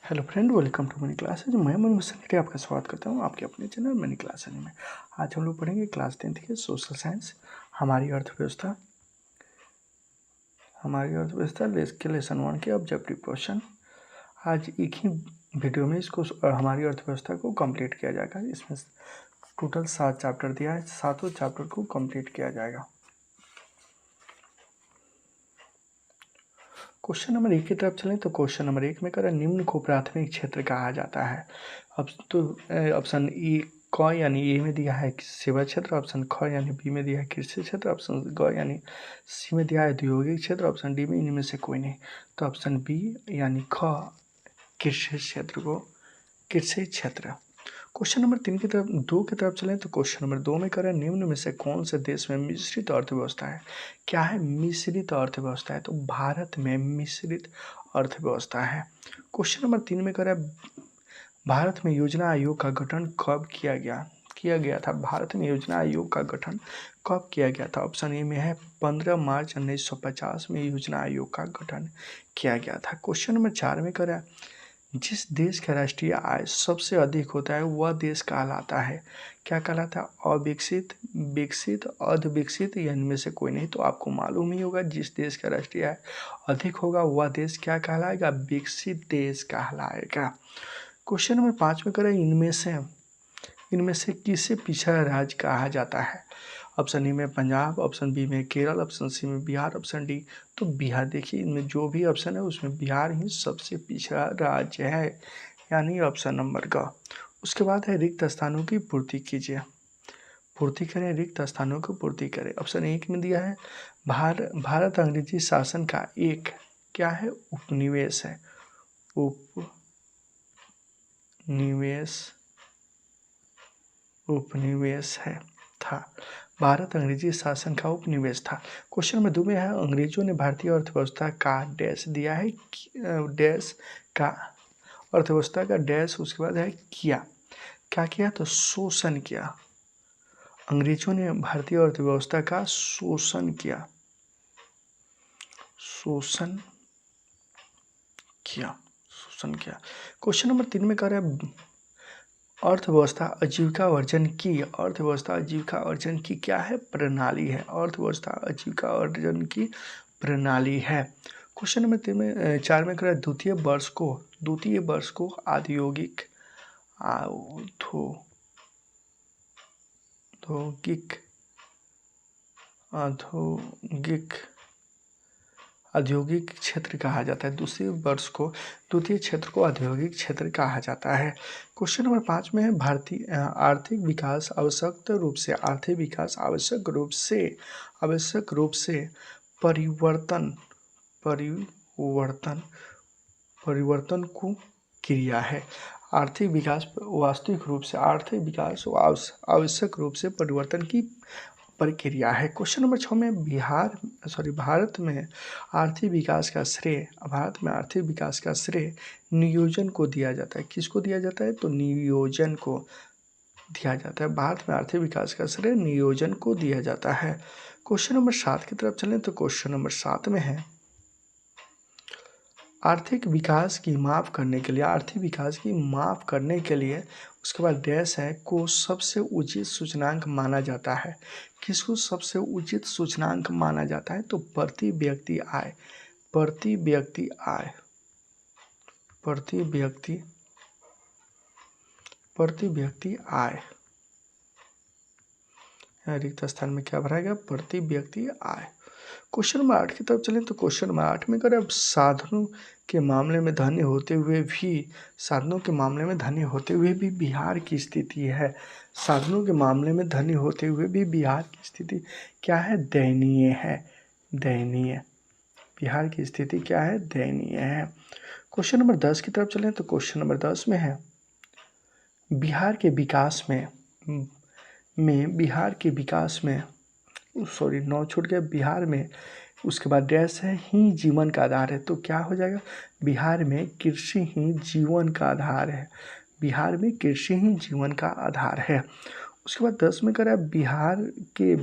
Hello friend, welcome to money classes. मैं मनोज संगठे आपका स्वागत करता हूं आपके अपने चैनल मनी क्लासेज में। आज हम लोग पढ़ेंगे क्लास 10th के सोशल साइंस, हमारी अर्थव्यवस्था के लेसन 1 के ऑब्जेक्टिव क्वेश्चन। आज एक ही वीडियो में इसको हमारी अर्थव्यवस्था को कंप्लीट किया जाएगा। इसमें टोटल 7 चैप्टर दिया है, 7 चैप्टर को कंप्लीट किया जाएगा। क्वेश्चन नंबर 1 की तरफ चलें तो क्वेश्चन नंबर 1 में करें, निम्न को प्राथमिक क्षेत्र कहा जाता है। अब तो ऑप्शन ई क यानी ए में दिया है सेवा क्षेत्र, ऑप्शन ख यानी बी में दिया है कृषि क्षेत्र, ऑप्शन ग यानी सी में दिया है औद्योगिक क्षेत्र, ऑप्शन डी में इनमें से कोई नहीं। तो ऑप्शन बी यानी ख कृषि क्षेत्र। क्वेश्चन नंबर 2 की तरफ चलें तो क्वेश्चन नंबर 2 में करें, निम्न में से कौन से देश में मिश्रित अर्थव्यवस्था है। क्या है मिश्रित अर्थव्यवस्था है? तो भारत में मिश्रित अर्थव्यवस्था है। क्वेश्चन नंबर 3 में करें, भारत में योजना आयोग का गठन कब किया गया था। भारत में योजना आयोग का गठन कब किया गया था? ऑप्शन ए में है 15 मार्च 1950 में योजना आयोग का गठन किया गया था। क्वेश्चन नंबर 4 में करें, जिस देश का राष्ट्रीय आय सबसे अधिक होता है वह देश कहलाता है। क्या कहलाता है? अविकसित, विकसित, अर्धविकसित या इनमें से कोई नहीं। तो आपको मालूम ही होगा, जिस देश का राष्ट्रीय आय अधिक होगा वह देश क्या कहलाएगा? विकसित देश कहलाएगा। क्वेश्चन नंबर 5 में करें, इनमें से किसे पिछड़ा राज्य कहा जाता है। ऑप्शन ए में पंजाब, ऑप्शन बी में केरल, ऑप्शन सी में बिहार, ऑप्शन डी। तो बिहार, देखिए इनमें जो भी ऑप्शन है उसमें बिहार ही सबसे पिछड़ा राज्य है, यानी ऑप्शन नंबर ग। उसके बाद है रिक्त स्थानों की पूर्ति कीजिए, पूर्ति करें, रिक्त स्थानों की पूर्ति करें। ऑप्शन एक में दिया है भारत अंग्रेजी शासन का एक क्या है? उपनिवेश है। उपनिवेश है था। भारत अंग्रेजी शासन का उपनिवेश था। क्वेश्चन नंबर 2 में है, अंग्रेजों ने भारतीय अर्थव्यवस्था का डैश दिया है, डैश का अर्थव्यवस्था का डैश, उसके बाद है किया। क्या किया? तो शोषण किया। अंग्रेजों ने भारतीय अर्थव्यवस्था का शोषण किया, शोषण किया। क्वेश्चन नंबर 3 में कह रहा है, अर्थव्यवस्था आजीविका अर्जन की क्या है? प्रणाली है। अर्थव्यवस्था आजीविका अर्जन की प्रणाली है। क्वेश्चन नंबर 4 में करें, द्वितीय वर्ष को औद्योगिक औद्योगिक क्षेत्र कहा जाता है। द्वितीय क्षेत्र को औद्योगिक क्षेत्र कहा जाता है। क्वेश्चन नंबर 5 में है, भारतीय आर्थिक विकास आवश्यक रूप से परिवर्तन को क्रिया है। आर्थिक विकास वास्तविक रूप से आवश्यक रूप से परिवर्तन की प्रक्रिया है। क्वेश्चन नंबर 6 में भारत में आर्थिक विकास का श्रेय नियोजन को दिया जाता है। किसको दिया जाता है? तो नियोजन को दिया जाता है। भारत में आर्थिक विकास का श्रेय नियोजन को दिया जाता है। क्वेश्चन नंबर 7 की तरफ चलें तो क्वेश्चन नंबर 7 में है, आर्थिक विकास की माप करने के लिए उसके बाद डैश है को सबसे उचित सूचकांक माना जाता है। किसको सबसे उचित सूचकांक माना जाता है? तो प्रति व्यक्ति आय। रिक्त स्थान में क्या भरा गया? प्रति व्यक्ति आय। क्वेश्चन नंबर 8 की तरफ चलें तो क्वेश्चन नंबर 8 में करें, साधनों के मामले में धनी होते हुए भी बिहार की स्थिति है। साधनों के मामले में धनी होते हुए भी बिहार की स्थिति क्या है? दयनीय है। बिहार की स्थिति क्या है? दयनीय है। क्वेश्चन नंबर 10 की तरफ चलें तो क्वेश्चन नंबर 10 में है, बिहार के विकास में बिहार में उसके बाद डैश है ही जीवन का आधार है। तो क्या हो जाएगा? बिहार में कृषि ही जीवन का आधार है। उसके बाद 10 में करा, बिहार के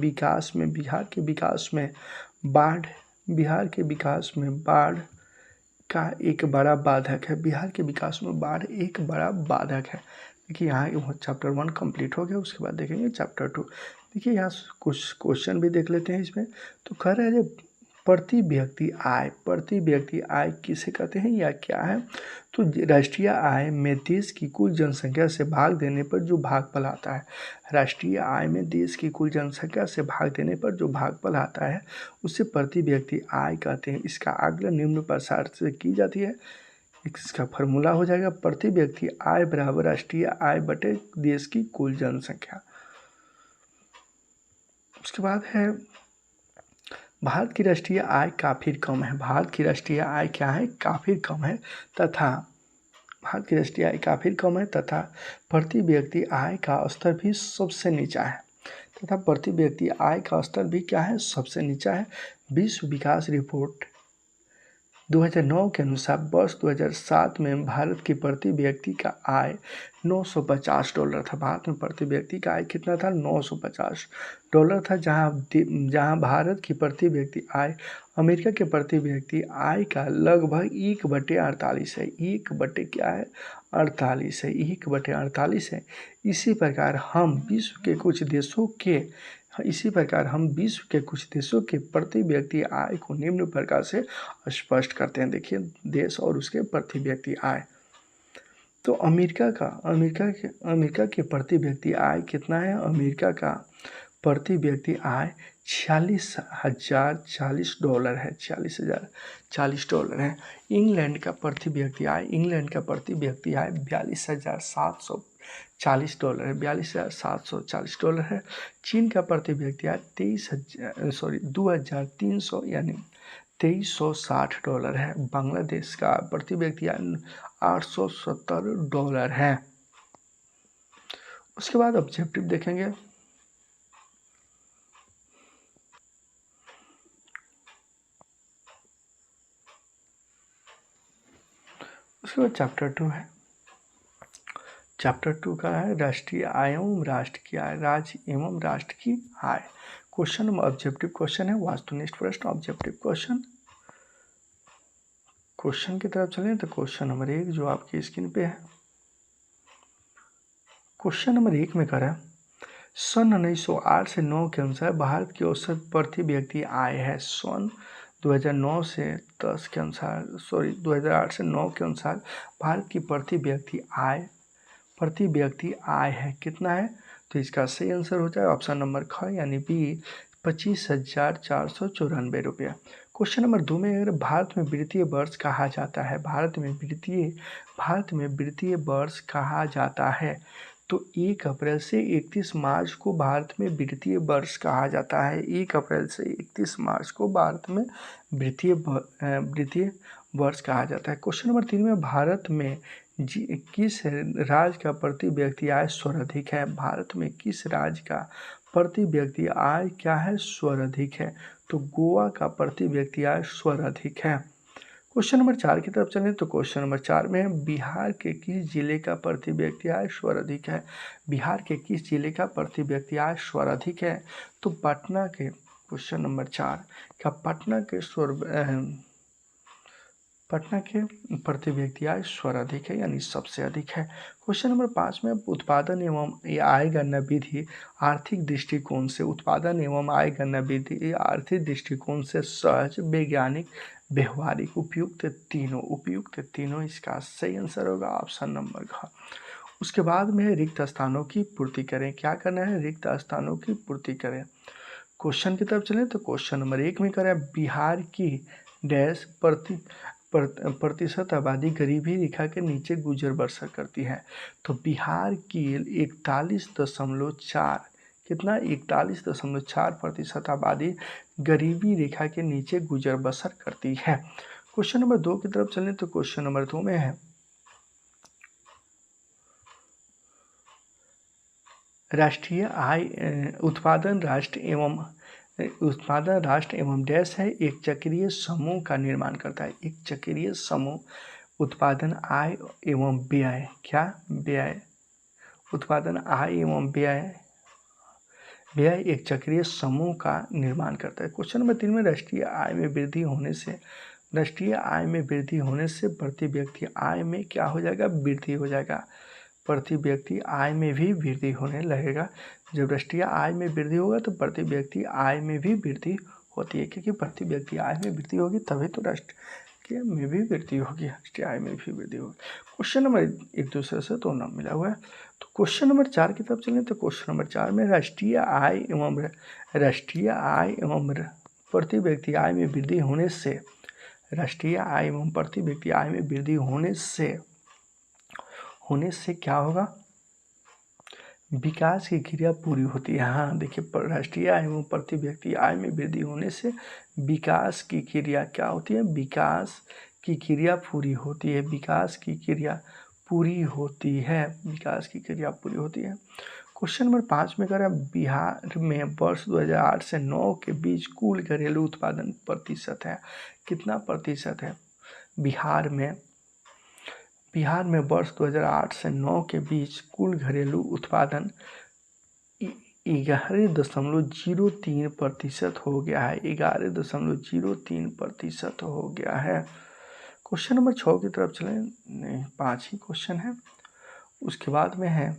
विकास में बाढ़ का एक बड़ा बाधक है। बिहार के विकास में बाढ़ एक बड़ा बाधक है। देखिए यहाँ चैप्टर 1 कंप्लीट हो गया, उसके बाद देखेंगे चैप्टर 2। देखिए यहाँ कुछ क्वेश्चन भी देख लेते हैं इसमें। तो कह रहे हैं प्रति व्यक्ति आय, प्रति व्यक्ति आय किसे कहते हैं या क्या है? तो राष्ट्रीय आय में देश की कुल जनसंख्या से भाग देने पर जो भागफल आता है, राष्ट्रीय आय में देश की कुल जनसंख्या से भाग देने पर जो भागफल आता है उसे प्रति व्यक्ति आय कहते हैं। इसका आकलन निम्न प्रकार से की जाती है। इसका फॉर्मूला हो जाएगा प्रति व्यक्ति आय बराबर राष्ट्रीय आय बटे देश की कुल जनसंख्या। उसके बाद है भारत की राष्ट्रीय आय काफ़ी कम है। भारत की राष्ट्रीय आय क्या है? काफ़ी कम है तथा भारत की राष्ट्रीय आय काफ़ी कम है तथा प्रति व्यक्ति आय का स्तर भी सबसे नीचा है। तथा प्रति व्यक्ति आय का स्तर भी क्या है? सबसे नीचा है। विश्व विकास रिपोर्ट 2009 के अनुसार वर्ष 2007 में भारत की प्रति व्यक्ति का आय $950 था। भारत में प्रति व्यक्ति का आय कितना था? $950 था। जहां भारत की प्रति व्यक्ति आय अमेरिका के प्रति व्यक्ति आय का लगभग 1/48 है। 1 क्या है? 48 है। 1/48 है। इसी प्रकार हम विश्व के कुछ देशों के प्रति व्यक्ति आय को निम्न प्रकार से स्पष्ट करते हैं। देखिए देश और उसके प्रति व्यक्ति आय। तो अमेरिका के प्रति व्यक्ति आय कितना है? अमेरिका का प्रति व्यक्ति आय $40,040 है। $40,040 है। इंग्लैंड का प्रति व्यक्ति आय $42,740 है। $42,740 है। चीन का प्रति व्यक्ति आय 2,300 यानी $2360 है। बांग्लादेश का प्रति व्यक्ति आय $870 है। उसके बाद ऑब्जेक्टिव देखेंगे। उसके बाद चैप्टर 2 है। चैप्टर 2 का है राष्ट्रीय आय एवं राष्ट्र की आय, राज्य एवं राष्ट्र की आय। क्वेश्चन ऑब्जेक्टिव क्वेश्चन है, वास्तुनिष्ठ प्रश्न ऑब्जेक्टिव क्वेश्चन की तरफ चलें तो क्वेश्चन नंबर 1 जो आपकी स्क्रीन पे है। क्वेश्चन नंबर 1 में करा सन 1908 से 9 के अनुसार भारत की औसत प्रति व्यक्ति आय है। सन 2009 से 10 के अनुसार 2008 से 9 के अनुसार भारत की प्रति व्यक्ति आय है कितना है? तो इसका सही आंसर हो जाए ऑप्शन नंबर ख यानी बी 25,494 रुपया। क्वेश्चन नंबर 2 में अगर भारत में वित्तीय वर्ष कहा जाता है, भारत में वित्तीय वर्ष कहा जाता है तो 1 अप्रैल से 31 मार्च को भारत में वित्तीय वर्ष कहा जाता है। 1 अप्रैल से 31 मार्च को भारत में वित्तीय वर्ष कहा जाता है। क्वेश्चन नंबर 3 में भारत में किस राज्य का प्रति व्यक्ति आय सर्वाधिक है? भारत में किस राज्य का प्रति व्यक्ति आय क्या है? सर्वाधिक है। तो गोवा का प्रति व्यक्ति आय सर्वाधिक है। क्वेश्चन नंबर 4 की तरफ चलें तो क्वेश्चन नंबर 4 में बिहार के किस जिले का प्रति व्यक्ति आय सर्वाधिक है? बिहार के किस जिले का प्रति व्यक्ति आय सर्वाधिक है? तो पटना के क्वेश्चन नंबर 4 का पटना के प्रति व्यक्ति आय सर्वाधिक है यानी सबसे अधिक है। क्वेश्चन नंबर 5 में उत्पादन एवं आय गणना विधि आर्थिक दृष्टिकोण से सहज, वैज्ञानिक, व्यवहारिक उपयुक्त तीनों इसका सही आंसर होगा ऑप्शन नंबर घ। उसके बाद में रिक्त स्थानों की पूर्ति करें। क्या करना है? रिक्त स्थानों की पूर्ति करें। क्वेश्चन की तरफ चलें तो क्वेश्चन नंबर 1 में करें बिहार की डैश प्रतिशत आबादी गरीबी रेखा के नीचे गुजर बसर करती है। तो बिहार की 41.4 कितना 41.4% आबादी गरीबी रेखा के नीचे गुजर बसर करती है। क्वेश्चन नंबर 2 की तरफ चलें तो क्वेश्चन नंबर 2 में है राष्ट्रीय आय उत्पादन राष्ट्र एवं डैश है एक चक्रीय समूह का निर्माण करता है। एक चक्रीय समूह उत्पादन आय एवं व्यय उत्पादन आय एवं व्यय एक चक्रीय समूह का निर्माण करता है। क्वेश्चन नंबर 3 में राष्ट्रीय आय में वृद्धि होने से राष्ट्रीय आय में वृद्धि होने से प्रति व्यक्ति आय में क्या हो जाएगा, वृद्धि हो जाएगा। प्रति व्यक्ति आय में भी वृद्धि होने लगेगा। जब राष्ट्रीय आय में वृद्धि होगा तो प्रति व्यक्ति आय में भी वृद्धि होती है, क्योंकि प्रति व्यक्ति आय में वृद्धि होगी तभी तो राष्ट्रीय में भी वृद्धि होगी, राष्ट्रीय आय में भी वृद्धि होगी। क्वेश्चन नंबर एक दूसरे से तो नाम मिला हुआ है। तो क्वेश्चन नंबर 4 की तरफ चलें तो क्वेश्चन नंबर 4 में राष्ट्रीय आय एवं प्रति व्यक्ति आय में वृद्धि होने से, राष्ट्रीय आय एवं प्रति व्यक्ति आय में वृद्धि होने से क्या होगा, विकास की क्रिया पूरी होती है। हाँ देखिए, राष्ट्रीय आय एवं प्रति व्यक्ति आय में वृद्धि होने से विकास की क्रिया क्या होती है, विकास की क्रिया पूरी होती है, विकास की क्रिया पूरी होती है, विकास की क्रिया पूरी होती है। क्वेश्चन नंबर 5 में कह रहा है बिहार में वर्ष 2008 से 9 के बीच कुल घरेलू उत्पादन प्रतिशत है, कितना प्रतिशत है। बिहार में वर्ष 2008 से 9 के बीच कुल घरेलू उत्पादन 11.03% हो गया है, 11.03% हो गया है। क्वेश्चन नंबर 6 की तरफ चलें, नहीं 5 ही क्वेश्चन है। उसके बाद में है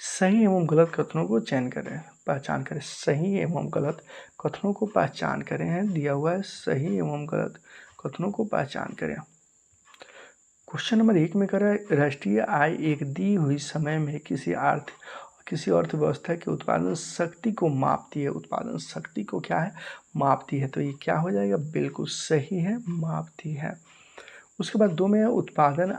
सही एवं गलत कथनों को पहचान करें, सही एवं गलत कथनों को पहचान करें है, दिया हुआ है सही एवं गलत कथनों को पहचान करें। क्वेश्चन नंबर 1 में कह रहा है राष्ट्रीय आय एक दी हुई समय में किसी अर्थव्यवस्था की उत्पादन शक्ति को मापती है, उत्पादन शक्ति को क्या है, मापती है। तो ये क्या हो जाएगा, बिल्कुल सही है, मापती है। उसके बाद 2 में है उत्पादन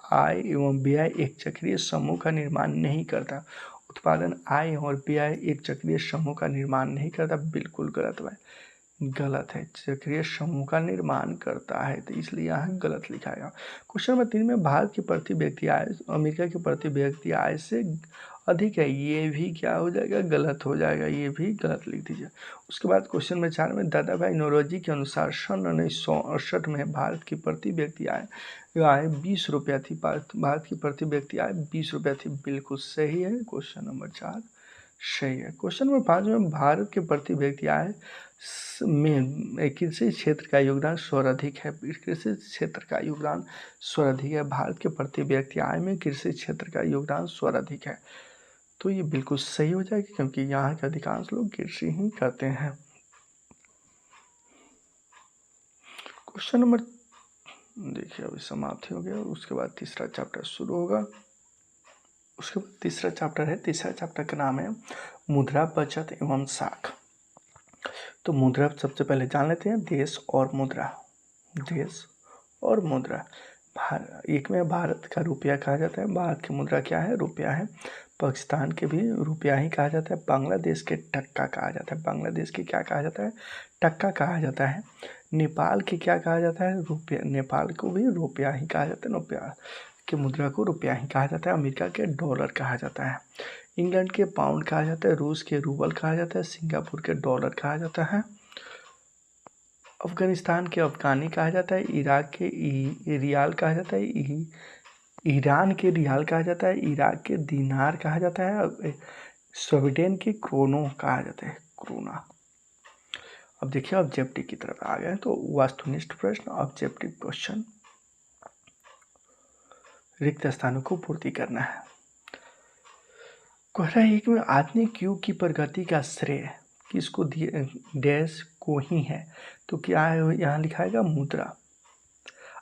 आय एवं व्यय एक चक्रीय समूह का निर्माण नहीं करता। उत्पादन आय और व्यय एक चक्रीय समूह का निर्माण नहीं करता, बिल्कुल गलत है, चक्रीय समूह का निर्माण करता है, तो इसलिए यहाँ गलत लिखा है। क्वेश्चन नंबर 3 में भारत की प्रति व्यक्ति आय अमेरिका की प्रति व्यक्ति आय से अधिक है, ये भी क्या हो जाएगा, गलत हो जाएगा, ये भी गलत लिख दीजिए। उसके बाद क्वेश्चन नंबर 4 में दादा भाई नौरोजी के अनुसार सन 1968 में भारत की प्रति व्यक्ति आय 20 रुपया थी, भारत की प्रति व्यक्ति आय 20 रुपया थी, बिल्कुल सही है, क्वेश्चन नंबर 4 सही है। क्वेश्चन नंबर 5 में भारत के प्रति व्यक्ति आय में कृषि क्षेत्र का योगदान सर्वाधिक है, कृषि क्षेत्र का योगदान सर्वाधिक है, भारत के प्रति व्यक्ति आय में कृषि क्षेत्र का योगदान सर्वाधिक है, तो ये बिल्कुल सही हो जाएगी, क्योंकि यहाँ के अधिकांश लोग कृषि ही करते हैं। क्वेश्चन नंबर देखिए अभी समाप्ति हो गया, उसके बाद तीसरा चैप्टर शुरू होगा। उसके बाद तीसरा चैप्टर का नाम है मुद्रा, बचत एवं साख। तो मुद्रा सबसे पहले जान लेते हैं, देश और मुद्रा। एक में भारत का रुपया कहा जाता है, भारत की मुद्रा क्या है, रुपया है। पाकिस्तान के भी रुपया ही कहा जाता है। बांग्लादेश के टक्का कहा जाता है, बांग्लादेश के क्या कहा जाता है, टक्का कहा जाता है। नेपाल के क्या कहा जाता है, रुपया, नेपाल को भी रुपया ही कहा जाता है, रुपया की मुद्रा को रुपया ही कहा जाता है। अमेरिका के डॉलर कहा जाता है, इंग्लैंड के पाउंड कहा जाता है, रूस के रूबल कहा जाता है, सिंगापुर के डॉलर कहा जाता है, अफगानिस्तान के अफगानी कहा जाता है, इराक के रियाल कहा जाता है, ईरान के रियाल कहा जाता है, इराक के दीनार कहा जाता है, स्वीडन के क्रोनो कहा जाता है, क्रोना। अब देखिए ऑब्जेक्टिव की तरफ आ गए, तो वस्तुनिष्ठ प्रश्न, ऑब्जेक्टिव क्वेश्चन, रिक्त स्थानों को पूर्ति करना है। कह रहा है एक में आधुनिक युग की प्रगति का श्रेय किसको दिए, डैश को ही है, तो क्या है यहाँ लिखाएगा, मुद्रा।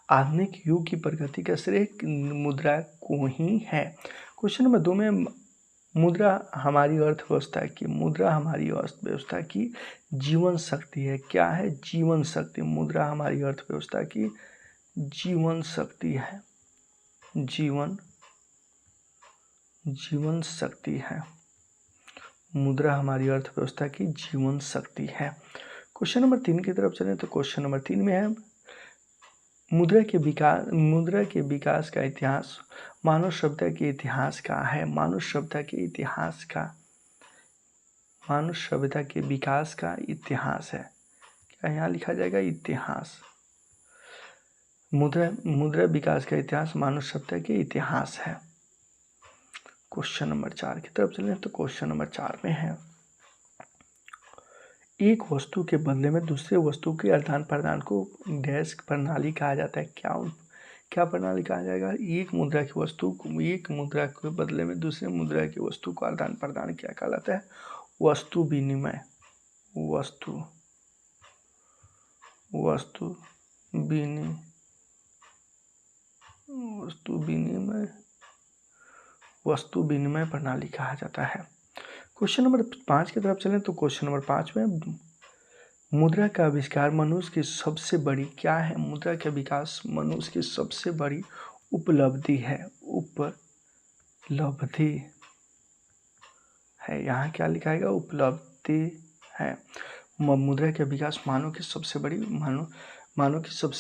आधुनिक युग की प्रगति का श्रेय मुद्रा को ही है। क्वेश्चन नंबर 2 में मुद्रा हमारी अर्थव्यवस्था की जीवन शक्ति है, क्या है, जीवन शक्ति। मुद्रा हमारी अर्थव्यवस्था की जीवन शक्ति है, जीवन शक्ति है, मुद्रा हमारी अर्थव्यवस्था की जीवन शक्ति है। क्वेश्चन नंबर 3 की तरफ चलें, तो क्वेश्चन नंबर 3 में है मुद्रा के विकास का इतिहास मानव सभ्यता के इतिहास का है, मानव सभ्यता के विकास का इतिहास है, क्या यहाँ लिखा जाएगा, इतिहास। मुद्रा विकास का इतिहास मानव सभ्यता के इतिहास है। क्वेश्चन नंबर 4 की तरफ चलें, तो क्वेश्चन नंबर 4 में है एक वस्तु के बदले में दूसरे वस्तु के आदान प्रदान को डैश प्रणाली कहा जाता है। क्या क्या प्रणाली कहा जाएगा? एक मुद्रा की वस्तु एक मुद्रा के बदले में दूसरे मुद्रा की वस्तु को आदान प्रदान क्या कहलाता है? वस्तु विनिमय। वस्तु वस्तु विनिमय वस्तु विनिमय वस्तु विनिमय प्रणाली कहा जाता है। क्वेश्चन नंबर 5 की तरफ चलें तो क्वेश्चन नंबर 5 में मुद्रा का आविष्कार मनुष्य की सबसे बड़ी क्या है? मुद्रा का विकास मनुष्य की सबसे बड़ी उपलब्धि है। उपलब्धि है, यहाँ क्या लिखाएगा? उपलब्धि है। मुद्रा का विकास मानव की सबसे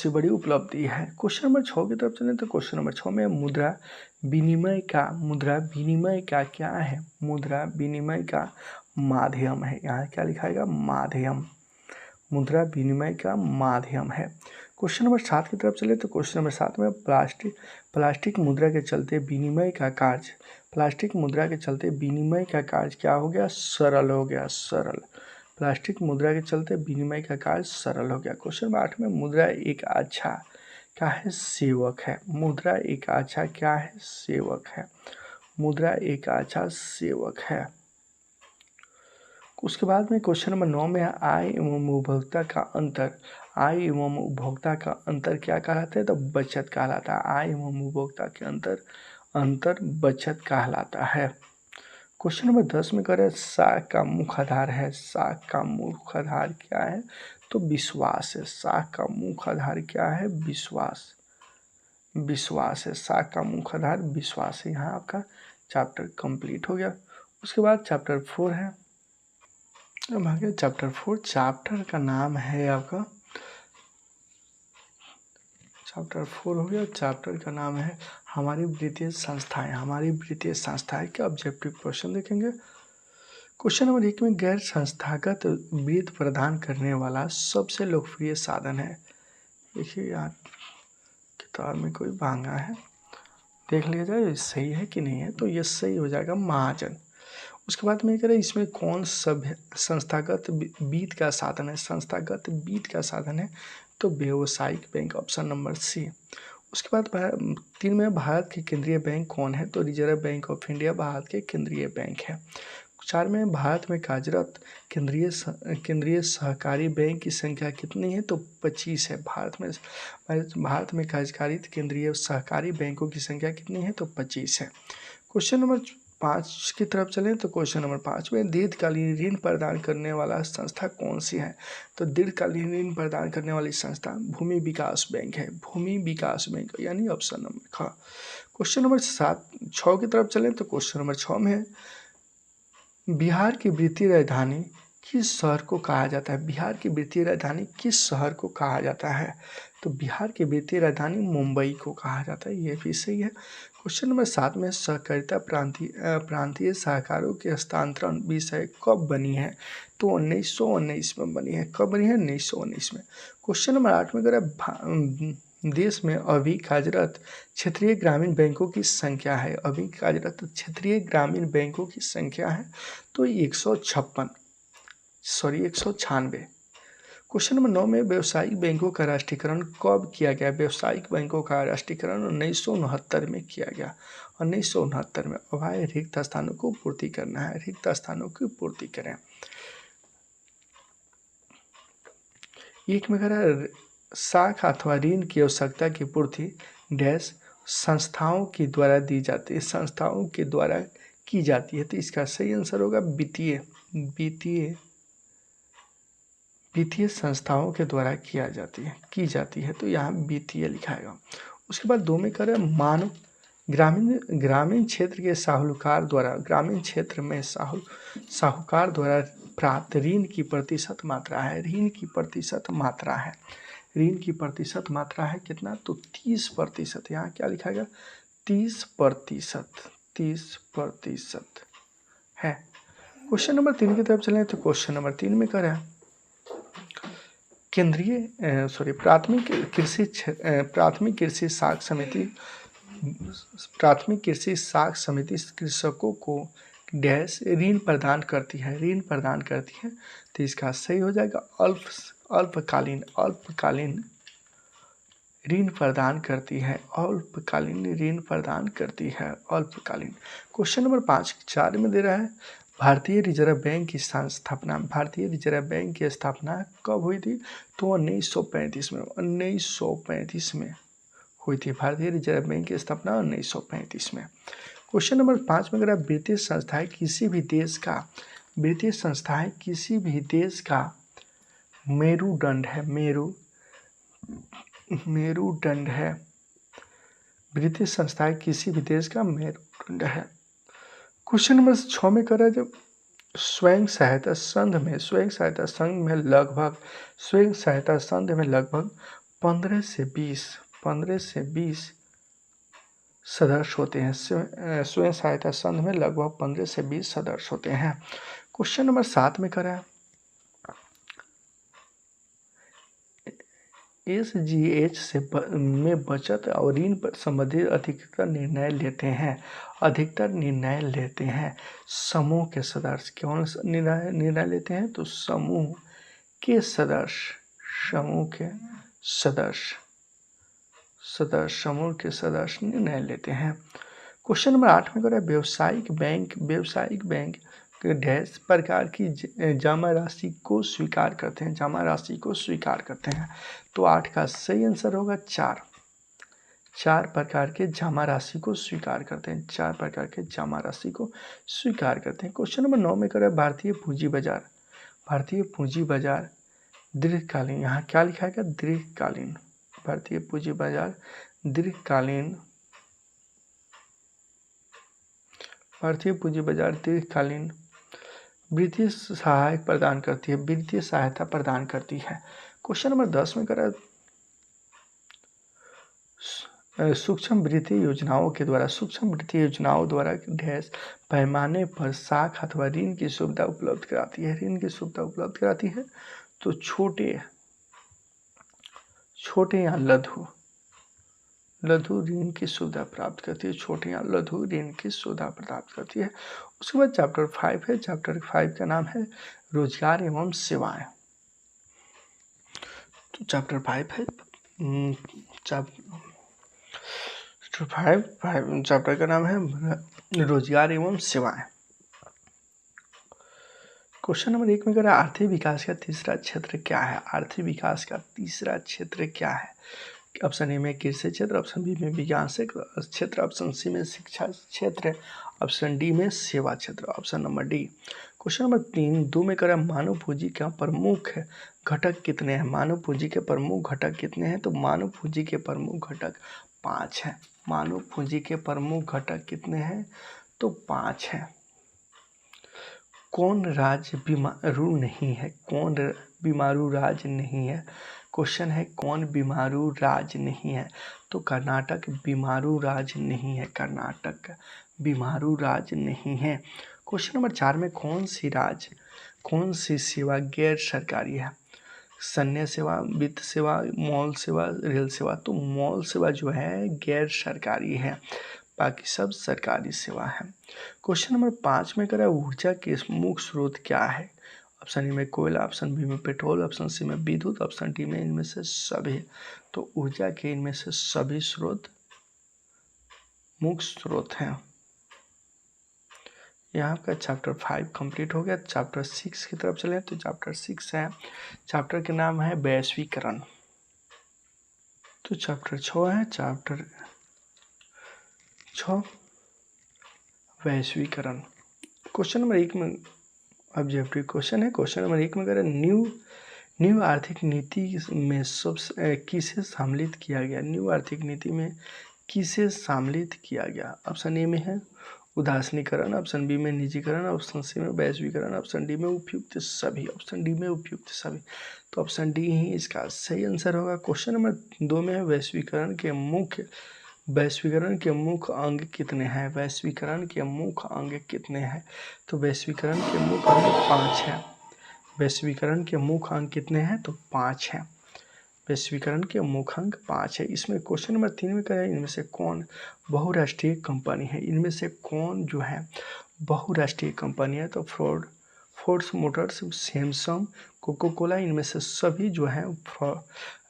बड़ी उपलब्धि है। क्वेश्चन नंबर 6 की तरफ चलें तो क्वेश्चन नंबर 6 में मुद्रा विनिमय का क्या है? मुद्रा विनिमय का माध्यम है। यहाँ क्या लिखाएगा? माध्यम। मुद्रा विनिमय का माध्यम है। क्वेश्चन नंबर 7 की तरफ चले तो क्वेश्चन नंबर 7 में प्लास्टिक मुद्रा के चलते विनिमय का कार्य क्या हो गया? सरल हो गया। सरल। प्लास्टिक मुद्रा के चलते विनिमय का कार्य सरल हो गया। क्वेश्चन नंबर 8 में मुद्रा एक अच्छा क्या है? सेवक है। मुद्रा एक अच्छा क्या है? सेवक है। मुद्रा एक अच्छा सेवक है। उसके बाद में क्वेश्चन नंबर 9 में आय एवं उपभोक्ता का अंतर क्या कहलाता है? तो बचत कहलाता है। आय एवं उपभोक्ता के अंतर बचत कहलाता है। क्वेश्चन नंबर 10 में करें साख का मुख्य आधार है। साख का मुख्य आधार क्या है? तो विश्वास है। साख का मुख्य आधार क्या है? विश्वास है। साख का मुख्य आधार विश्वास है। यहाँ आपका चैप्टर कंप्लीट हो गया। उसके बाद चैप्टर 4 है। अब आगे चैप्टर 4। चैप्टर का नाम है आपका चैप्टर 4 हो गया। चैप्टर का नाम है हमारी वित्तीय संस्थाएं के ऑब्जेक्टिव क्वेश्चन देखेंगे। क्वेश्चन नंबर 1 में गैर संस्थागत वित्त प्रदान करने वाला सबसे लोकप्रिय साधन है। देखिए यहाँ किताब में कोई भांगा है, देख लिया जाए ये सही है कि नहीं है। तो ये सही हो जाएगा महाजन। उसके बाद में कह रहे इसमें कौन सभ्य संस्थागत वित्त का साधन है? संस्थागत वित्त का साधन है तो व्यावसायिक बैंक, ऑप्शन नंबर सी। उसके बाद 3 में भारत के केंद्रीय बैंक कौन है? तो reserve bank of India Bharat के केंद्रीय बैंक है। 4 में भारत में कार्यरत केंद्रीय सहकारी बैंक की संख्या कितनी है? तो 25 है। भारत में कार्यकारित केंद्रीय सहकारी बैंकों की संख्या कितनी है? तो 25 है। क्वेश्चन नंबर 5 की तरफ चलें तो क्वेश्चन नंबर 5 में दीर्घकालीन ऋण प्रदान करने वाला संस्था कौन सी है? तो दीर्घकालीन ऋण प्रदान करने वाली संस्था भूमि विकास बैंक है। भूमि विकास बैंक यानी ऑप्शन नंबर ख। क्वेश्चन नंबर 6 की तरफ चलें तो क्वेश्चन नंबर 6 में बिहार की वित्तीय राजधानी किस शहर को कहा जाता है? बिहार की वित्तीय राजधानी किस शहर को कहा जाता है? तो बिहार की वित्तीय राजधानी मुंबई को कहा जाता है। ये भी सही है। क्वेश्चन नंबर 7 में सहकारिता प्रांतीय सहकारों के हस्तांतरण विषय कब बनी है? तो 1919 में बनी है। कब बनी है? 1919 में। क्वेश्चन नंबर 8 में अगर देश में अभी कार्यरत क्षेत्रीय ग्रामीण बैंकों की संख्या है, अभी कार्यरत क्षेत्रीय ग्रामीण बैंकों की संख्या है तो 196। क्वेश्चन नंबर 9 में व्यावसायिक बैंकों का राष्ट्रीयकरण कब किया गया? व्यावसायिक बैंकों का राष्ट्रीयकरण 1969 में किया गया। 1969 में। अब आए रिक्त स्थानों को पूर्ति करना है। रिक्त स्थानों की पूर्ति करें। एक में कह साख अथवा ऋण की आवश्यकता की पूर्ति डैश संस्थाओं के द्वारा दी जाती है। संस्थाओं के द्वारा की जाती है। तो इसका सही आंसर होगा वित्तीय संस्थाओं के द्वारा की जाती है। तो यहाँ वित्तीय लिखाएगा। उसके बाद 2 में करें मानव ग्रामीण क्षेत्र के साहूकार द्वारा प्राप्त ऋण की प्रतिशत मात्रा है। ऋण की प्रतिशत मात्रा है कितना? तो 30%। यहाँ क्या लिखाएगा? 30% है। क्वेश्चन नंबर 3 की तरफ चलें तो क्वेश्चन नंबर 3 में करें प्राथमिक कृषि साख समिति डैश ऋण प्रदान करती है, ऋण प्रदान करती है। तो इसका सही हो जाएगा अल्पकालीन, अल्पकालीन ऋण प्रदान करती है, अल्पकालीन ऋण प्रदान करती है, अल्पकालीन। क्वेश्चन नंबर 4 में दे रहा है भारतीय रिजर्व बैंक की स्थापना, भारतीय रिजर्व बैंक की स्थापना कब हुई थी? तो 1935 में, 1935 में हुई थी भारतीय रिजर्व बैंक की स्थापना 1935 में। क्वेश्चन नंबर 5 में अगर वित्तीय संस्थाएं किसी भी देश का, वित्तीय संस्थाएं किसी भी देश का मेरुदंड है, मेरुदंड है, वित्तीय संस्थाएं किसी भी देश का मेरुदंड है। क्वेश्चन नंबर 6 में कर रहा है जब स्वयं सहायता संघ में, स्वयं सहायता संघ में लगभग, स्वयं सहायता संघ में लगभग 15 से 20 सदस्य होते हैं। स्वयं सहायता संघ में लगभग 15 से 20 सदस्य होते हैं। क्वेश्चन नंबर 7 में कर रहा है SGH से में बचत और ऋण पर संबंधित अधिकतर निर्णय लेते हैं, अधिकतर निर्णय लेते हैं समूह के सदस्य। कौन निर्णय लेते हैं? तो समूह के सदस्य, समूह के सदस्य, समूह के सदस्य निर्णय लेते हैं। क्वेश्चन नंबर 8 में कर रहा है व्यावसायिक बैंक, व्यावसायिक बैंक डैश प्रकार की जमा राशि को स्वीकार करते हैं, जमा राशि को स्वीकार करते हैं। तो 8 का सही आंसर होगा 4, 4 प्रकार के जमा राशि को स्वीकार करते हैं, 4 प्रकार के जमा राशि को स्वीकार करते हैं। क्वेश्चन नंबर 9 में कर रहा है भारतीय पूंजी बाजार, भारतीय पूंजी बाजार दीर्घकालीन, यहाँ क्या लिखा है? दीर्घकालीन, भारतीय पूंजी बाजार दीर्घकालीन, भारतीय पूंजी बाजार दीर्घकालीन वित्तीय सहायता प्रदान करती है, वित्तीय सहायता प्रदान करती है। क्वेश्चन नंबर 10 में करा सूक्ष्म वित्तीय योजनाओं के द्वारा, सूक्ष्म वित्तीय योजनाओं द्वारा डैश पैमाने पर साख अथवा ऋण की सुविधा उपलब्ध कराती है, ऋण की सुविधा उपलब्ध कराती है। तो छोटे या लघु ऋण की सुविधा प्राप्त करती है, छोटे या लघु ऋण की सुविधा प्राप्त करती है। उसके बाद चैप्टर 5 है, चैप्टर 5 का नाम है रोजगार एवं सेवाएं। तो चैप्टर 5 है, चैप्टर का नाम है रोजगार एवं सेवाएं। क्वेश्चन नंबर 1 में कह रहा है आर्थिक विकास का तीसरा क्षेत्र क्या है? आर्थिक विकास का तीसरा क्षेत्र क्या है? ऑप्शन ए में कृषि क्षेत्र, ऑप्शन बी में विज्ञान क्षेत्र, ऑप्शन सी में शिक्षा क्षेत्र, ऑप्शन डी में सेवा क्षेत्र, option number D. Question number 2 में कह रहा है मानव पूंजी का प्रमुख घटक कितने हैं? मानव पूंजी के प्रमुख घटक कितने हैं? तो मानव पूंजी के प्रमुख घटक 5 हैं। मानव पूंजी के प्रमुख घटक कितने हैं? तो 5 हैं। कौन राज्य बीमारू नहीं है? कौन बीमारू राज्य नहीं है? क्वेश्चन है कौन बीमारू राज्य नहीं है? तो कर्नाटक बीमारू राज्य नहीं है, कर्नाटक बीमारू राज्य नहीं है। क्वेश्चन नंबर 4 में कौन सी सेवा गैर सरकारी है? सैन्य सेवा, वित्त सेवा, मॉल सेवा, रेल सेवा। तो मॉल सेवा जो है गैर सरकारी है, बाकी सब सरकारी सेवा है। क्वेश्चन नंबर 5 में कह ऊर्जा के मुख्य स्रोत क्या है? ऑप्शन ए में कोयला, ऑप्शन बी में पेट्रोल, ऑप्शन सी में विद्युत, ऑप्शन डी में इनमें से सभी। तो ऊर्जा के इनमें से सभी स्रोत मुख्य स्रोत हैं। यहाँ का चैप्टर 5 कंप्लीट हो गया। चैप्टर 6 की तरफ चले तो चैप्टर 6 है, चैप्टर के नाम है वैश्वीकरण। तो चैप्टर 6 है, चैप्टर 6 वैश्वीकरण। क्वेश्चन नंबर 1 में ऑब्जेक्टिव क्वेश्चन है। क्वेश्चन नंबर 1 में कह रहे न्यू आर्थिक नीति में किसे सम्मिलित किया गया? न्यू आर्थिक नीति में किसे सम्मिलित किया गया? ऑप्शन ए में है उदासीनीकरण, ऑप्शन बी में निजीकरण, ऑप्शन सी में वैश्वीकरण, ऑप्शन डी में उपयुक्त सभी, ऑप्शन डी में उपयुक्त सभी। तो ऑप्शन डी ही इसका सही आंसर होगा। क्वेश्चन नंबर 2 में है वैश्वीकरण के मुख्य अंग कितने हैं? वैश्वीकरण के मुख्य अंग कितने हैं? तो वैश्वीकरण के मुख्य अंग 5 हैं। वैश्वीकरण के मुख्य अंग कितने हैं? तो 5 हैं। वैश्वीकरण के मुख्य अंग 5 है। इसमें क्वेश्चन नंबर 3 में कह रहे हैं इनमें से कौन बहुराष्ट्रीय कंपनी है? इनमें से कौन जो है बहुराष्ट्रीय कंपनी है तो Fords Motors, Samsung, Coca Cola, इनमें से सभी जो है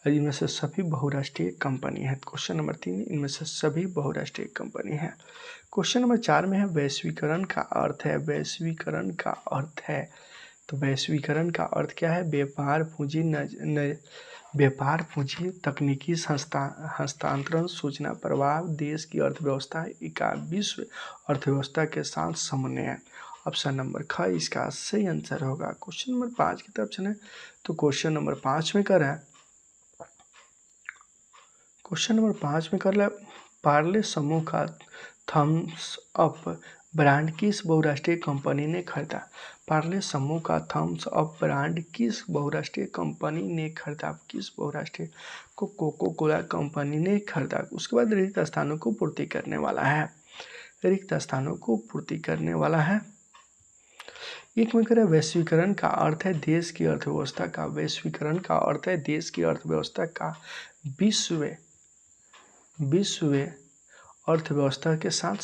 इनमें से सभी बहुराष्ट्रीय कंपनी है। क्वेश्चन नंबर 3, इनमें से सभी बहुराष्ट्रीय कंपनी है। क्वेश्चन नंबर 4 में है वैश्वीकरण का अर्थ है। वैश्वीकरण का अर्थ है तो वैश्वीकरण का अर्थ क्या है? व्यापार पूंजी तकनीकी हस्तांतरण, सूचना प्रवाह, देश की अर्थव्यवस्था का विश्व अर्थव्यवस्था के साथ समन्वय। ऑप्शन नंबर ख इसका सही आंसर होगा। क्वेश्चन नंबर 5 की तरफ चलें तो क्वेश्चन नंबर 5 में कर है पार्ले समूह का थम्स अप ब्रांड किस बहुराष्ट्रीय कंपनी ने खरीदा? पार्ले समूह का थम्स अप ब्रांड किस बहुराष्ट्रीय कंपनी ने खरीदा? किस बहुराष्ट्रीय को कोको कोला कंपनी ने खरीदा? उसके बाद रिक्त स्थानों को पूर्ति करने वाला है। एक में करें वैश्वीकरण का अर्थ है देश की अर्थव्यवस्था का। वैश्वीकरण का अर्थ है देश की अर्थव्यवस्था का विश्व अर्थव्यवस्था के साथ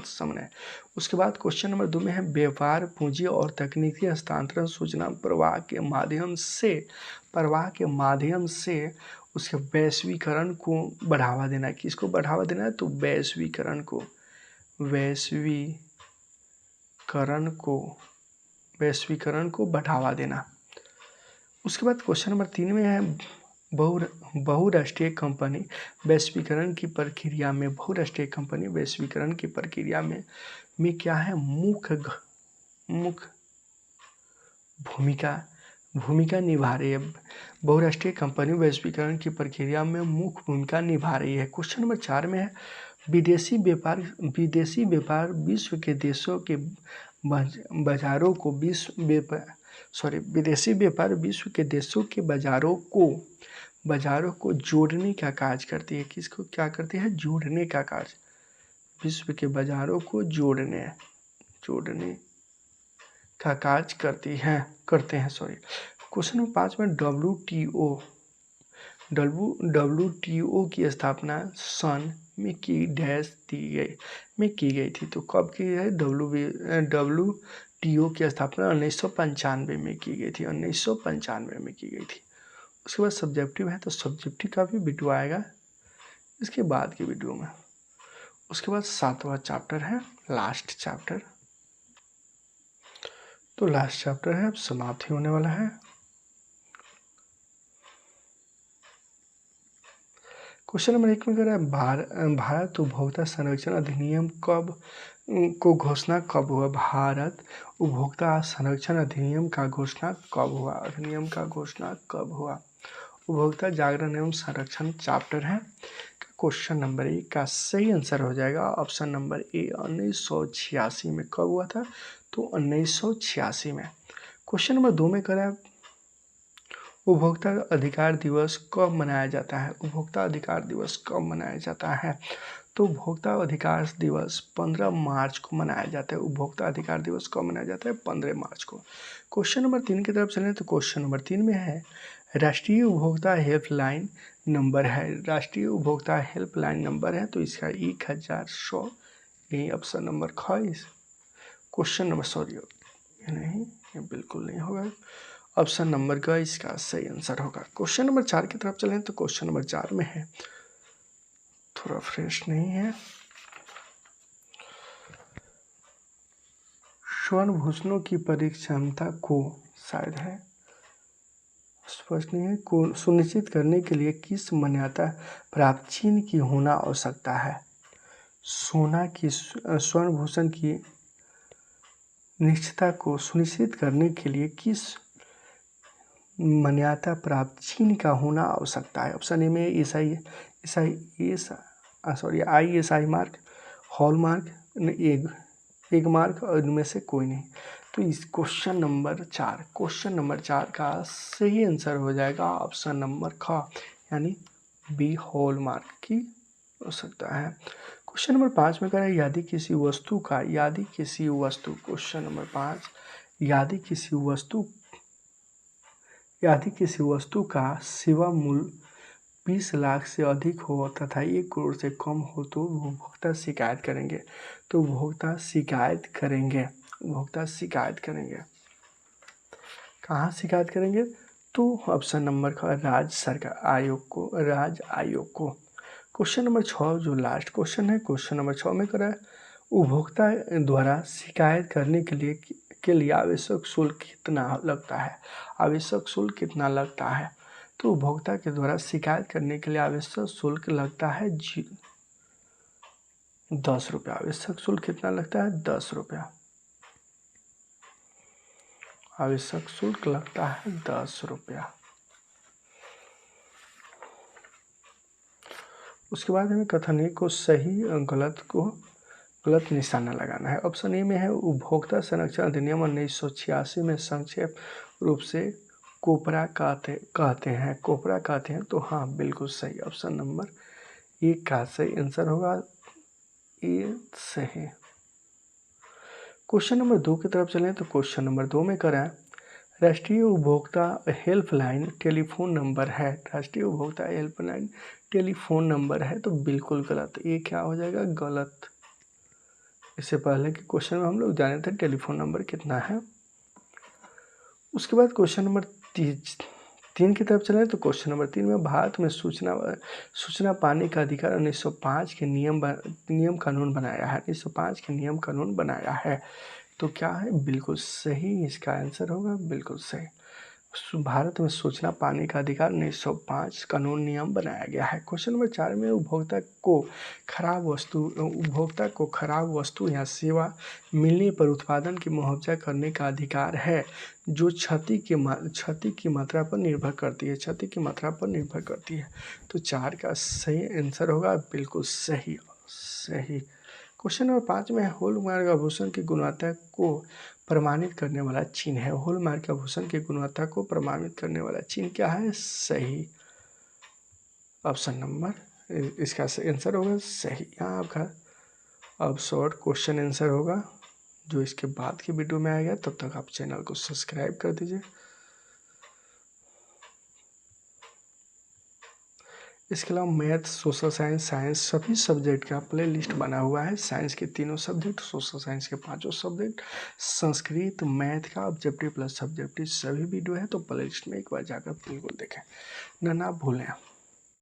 समन्वय। उसके बाद क्वेश्चन नंबर 2 में है व्यापार पूंजी और तकनीकी हस्तांतरण, सूचना प्रवाह के माध्यम से उसके वैश्वीकरण को बढ़ावा देना। किसको बढ़ावा देना है? तो वैश्वीकरण को बढ़ावा देना। उसके बाद क्वेश्चन नंबर 3 में है बहुराष्ट्रीय कंपनी वैश्वीकरण की प्रक्रिया में क्या है? मुख्य भूमिका निभा रही है। बहुराष्ट्रीय कंपनी वैश्वीकरण की प्रक्रिया में मुख्य भूमिका निभा रही है। क्वेश्चन नंबर 4 में है विदेशी व्यापार विश्व के देशों के बाजारों को विदेशी व्यापार विश्व के देशों के बाजारों को जोड़ने का कार्य करती है। किसको क्या करती है? जोड़ने का कार्य। विश्व के बाजारों को जोड़ने का कार्य करते हैं। क्वेश्चन नंबर 5 में WTO की स्थापना सन में की गई थी। तो कब की है? WTO की स्थापना 1995 में की गई थी। 1995 में की गई थी। उसके बाद सब्जेक्टिव है तो सब्जेक्टिव का भी वीडियो आएगा इसके बाद के वीडियो में। उसके बाद 7वां चैप्टर है लास्ट चैप्टर। तो लास्ट चैप्टर है अब समाप्ति होने वाला है। क्वेश्चन नंबर 1 में कह रहा है भारत उपभोक्ता संरक्षण अधिनियम को घोषणा कब हुआ? भारत उपभोक्ता संरक्षण अधिनियम का घोषणा कब हुआ? उपभोक्ता जागरण एवं संरक्षण चैप्टर है। क्वेश्चन नंबर 1 का सही आंसर हो जाएगा ऑप्शन नंबर ए 1986 में। कब हुआ था? तो 1986 में। क्वेश्चन नंबर 2 में कह रहा है उपभोक्ता अधिकार दिवस कब मनाया जाता है? उपभोक्ता अधिकार दिवस कब मनाया जाता है? तो उपभोक्ता अधिकार दिवस 15 मार्च को मनाया जाता है। उपभोक्ता अधिकार दिवस कब मनाया जाता है? 15 मार्च को। क्वेश्चन नंबर 3 की तरफ चलें तो क्वेश्चन नंबर 3 में है राष्ट्रीय उपभोक्ता हेल्पलाइन नंबर है। राष्ट्रीय उपभोक्ता हेल्पलाइन नंबर है तो इसका 1100 यही ऑप्शन नंबर ख। क्वेश्चन नंबर ये बिल्कुल नहीं होगा। ऑप्शन नंबर का इसका सही आंसर होगा। क्वेश्चन नंबर 4 की तरफ चलें तो क्वेश्चन नंबर 4 में है थोड़ा फ्रेश नहीं है। स्वर्ण की परिक्षमता को शायद है स्पष्ट नहीं है को सुनिश्चित करने के लिए किस मान्यता प्राप्त चिन्ह की होना आवश्यकता है? स्वर्ण भूषण की निश्चितता को सुनिश्चित करने के लिए किस मान्यता प्राप्त चिन्ह का होना आवश्यकता है? ऑप्शन ए में ISI mark, hallmark, egg mark और इनमें से कोई नहीं। तो इस क्वेश्चन नंबर 4 का सही आंसर हो जाएगा ऑप्शन नंबर ख यानी बी हॉलमार्क की हो सकता है। क्वेश्चन नंबर 5 में कह रहा है यदि किसी वस्तु क्वेश्चन नंबर 5 यदि किसी वस्तु का सेवा मूल्य 20 लाख से अधिक हो तथा 1 करोड़ से कम हो तो उपभोक्ता शिकायत करेंगे। तो उपभोक्ता शिकायत करेंगे, उपभोक्ता शिकायत करेंगे। कहाँ शिकायत करेंगे? तो ऑप्शन नंबर का राज्य सरकार आयोग को, राज्य आयोग को। क्वेश्चन नंबर 6 जो लास्ट क्वेश्चन है, क्वेश्चन नंबर 6 में करा है उपभोक्ता द्वारा शिकायत करने के लिए आवश्यक शुल्क कितना लगता है? आवश्यक शुल्क कितना लगता है? तो उपभोक्ता के द्वारा शिकायत करने के लिए आवश्यक शुल्क लगता है 10 रुपया। आवश्यक शुल्क कितना लगता है? 10 रुपया। आवश्यक शुल्क लगता है 10 रुपया। उसके बाद हमें कथन को सही और गलत निशाना लगाना है। ऑप्शन ए में है उपभोक्ता संरक्षण अधिनियम 1986 में संक्षेप रूप से कोपरा कहते हैं, कोपरा कहते हैं। तो हाँ, बिल्कुल सही। ऑप्शन नंबर ए का सही आंसर होगा, ए सही। क्वेश्चन नंबर 2 की तरफ चलें तो क्वेश्चन नंबर 2 में करें राष्ट्रीय उपभोक्ता हेल्पलाइन टेलीफोन नंबर है। राष्ट्रीय उपभोक्ता हेल्पलाइन टेलीफोन नंबर है। तो बिल्कुल गलत, ये क्या हो जाएगा? गलत। इससे पहले के क्वेश्चन में हम लोग जाने थे टेलीफोन नंबर कितना है। उसके बाद क्वेश्चन नंबर 3 की तरफ चले तो क्वेश्चन नंबर 3 में भारत में सूचना पाने का अधिकार 1905 के नियम कानून बनाया है। 1905 के नियम कानून बनाया है। तो क्या है? बिल्कुल सही इसका आंसर होगा, बिल्कुल सही। भारत में सूचना पाने का अधिकार 1905 कानून नियम बनाया गया है। क्वेश्चन नंबर 4 में उपभोक्ता को खराब वस्तु या सेवा मिलने पर उत्पादन की मुआवजा करने का अधिकार है जो क्षति की मात्रा पर निर्भर करती है, क्षति की मात्रा पर निर्भर करती है। तो 4 का सही आंसर होगा, बिल्कुल सही, सही। क्वेश्चन नंबर 5 में हॉलमार्क आभूषण की गुणवत्ता को प्रमाणित करने वाला चिन्ह है। हॉलमार्क आभूषण की गुणवत्ता को प्रमाणित करने वाला चिन्ह क्या है? सही। ऑप्शन नंबर इसका आंसर होगा सही। यहाँ आपका अब शॉर्ट क्वेश्चन आंसर होगा जो इसके बाद की वीडियो में आएगा। तब तक आप चैनल को सब्सक्राइब कर दीजिए। इसके अलावा मैथ, सोशल साइंस सभी सब्जेक्ट का प्ले लिस्ट बना हुआ है। साइंस के 3 सब्जेक्ट, सोशल साइंस के 5 सब्जेक्ट, संस्कृत, मैथ का ऑब्जेक्टिव प्लस सब्जेक्टिव सभी वीडियो है। तो प्ले लिस्ट में एक बार जाकर बिल्कुल देखें ना भूलें।